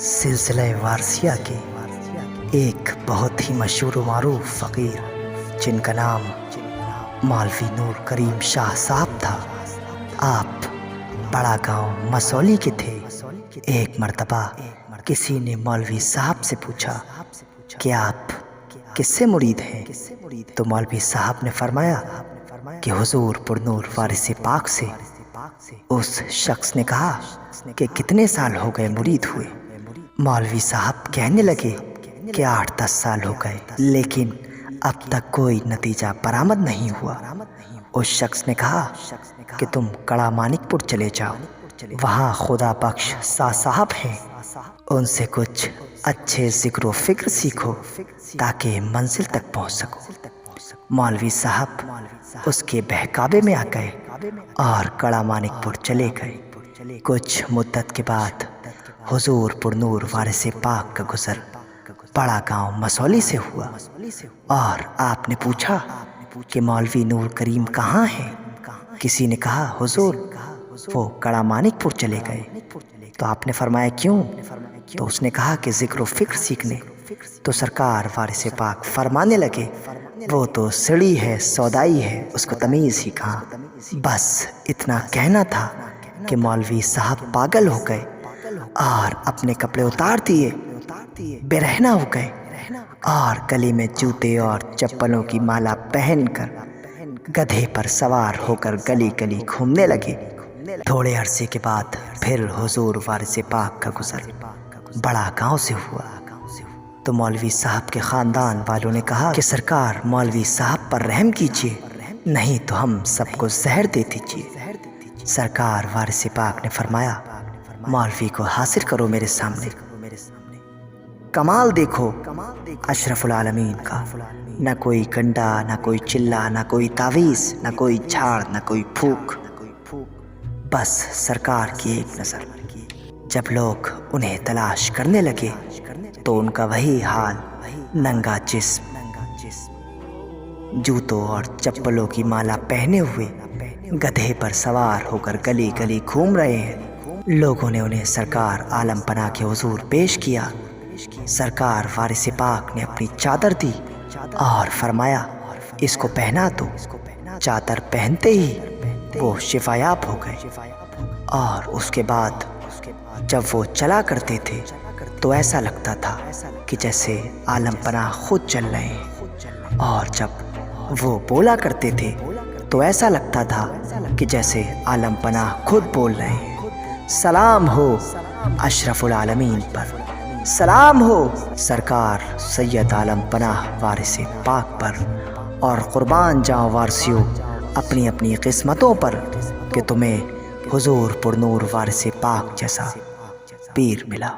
سلسلہ وارثیہ کے ایک بہت ہی مشہور و معروف فقیر جن کا نام مولوی نور کریم شاہ صاحب تھا، آپ بڑا گاؤں مسولی کے تھے۔ ایک مرتبہ کسی نے مولوی صاحب سے پوچھا کہ آپ کس سے مرید ہیں؟ تو مولوی صاحب نے فرمایا کہ حضور پر نور وارث پاک سے۔ اس شخص نے کہا کہ کتنے سال ہو گئے مرید ہوئے؟ مولوی صاحب کہنے لگے کہ 8-10 سال ہو گئے، لیکن اب تک کوئی نتیجہ برآمد نہیں ہوا۔ اس شخص نے کہا کہ تم کڑا مانک پور چلے جاؤ، وہاں خدا بخش شاہ صاحب ہیں، ان سے کچھ اچھے ذکر و فکر سیکھو تاکہ منزل تک پہنچ سکو۔ مولوی صاحب اس کے بہکاوے میں آ گئے اور کڑا مانک پور چلے گئے۔ کچھ مدت کے بعد حضور پر نور وارث پاک کا گزر بڑا گاؤں مسولی سے ہوا، اور آپ نے پوچھا کہ مولوی نور کریم کہاں ہیں؟ کسی نے کہا حضور وہ کڑا مانک پور چلے گئے۔ تو آپ نے فرمایا کیوں؟ تو اس نے کہا کہ ذکر و فکر سیکھنے۔ تو سرکار وارث پاک فرمانے لگے وہ تو سڑی ہے، سودائی ہے، اس کو تمیز ہی کہاں۔ بس اتنا کہنا تھا کہ مولوی صاحب پاگل ہو گئے اور اپنے کپڑے اتار دیے، برہنہ ہو گئے، اور گلے میں جوتے اور چپلوں کی مالا پہن کر گدھے پر سوار ہو کر گلی گلی گھومنے لگے۔ تھوڑے عرصے کے بعد پھر حضور وارث پاک کا گزر بڑا گاؤں سے ہوا۔ تو مولوی صاحب کے خاندان والوں نے کہا کہ سرکار مولوی صاحب پر رحم کیجیے، نہیں تو ہم سب کو زہر دے دیجیے۔ سرکار وارث پاک نے فرمایا مولوی کو حاضر کرو میرے سامنے۔ کمال دیکھو اشرف العالمین کا، نہ کوئی کنڈا، نہ کوئی چلا، نہ کوئی تعویذ، نہ کوئی جھاڑ، نہ کوئی پھونک، بس سرکار کی ایک نظر۔ جب لوگ انہیں تلاش کرنے لگے تو ان کا وہی حال، ننگا جسم، جوتوں اور چپلوں کی مالا پہنے ہوئے گدھے پر سوار ہو کر گلی گلی گھوم رہے ہیں۔ لوگوں نے انہیں سرکار عالم پناہ کے حضور پیش کیا۔ سرکار وارث پاک نے اپنی چادر دی اور فرمایا اس کو پہنا دو۔ چادر پہنتے ہی وہ شفایاب ہو گئے، اور اس کے بعد جب وہ چلا کرتے تھے تو ایسا لگتا تھا کہ جیسے عالم پناہ خود چل رہے ہیں، اور جب وہ بولا کرتے تھے تو ایسا لگتا تھا کہ جیسے عالم پناہ خود بول رہے ہیں۔ سلام ہو اشرف العالمین پر، سلام ہو سرکار سید عالم پناہ وارث پاک پر، اور قربان جاؤں وارثیوں اپنی اپنی قسمتوں پر کہ تمہیں حضور پر نور وارث پاک جیسا پیر ملا۔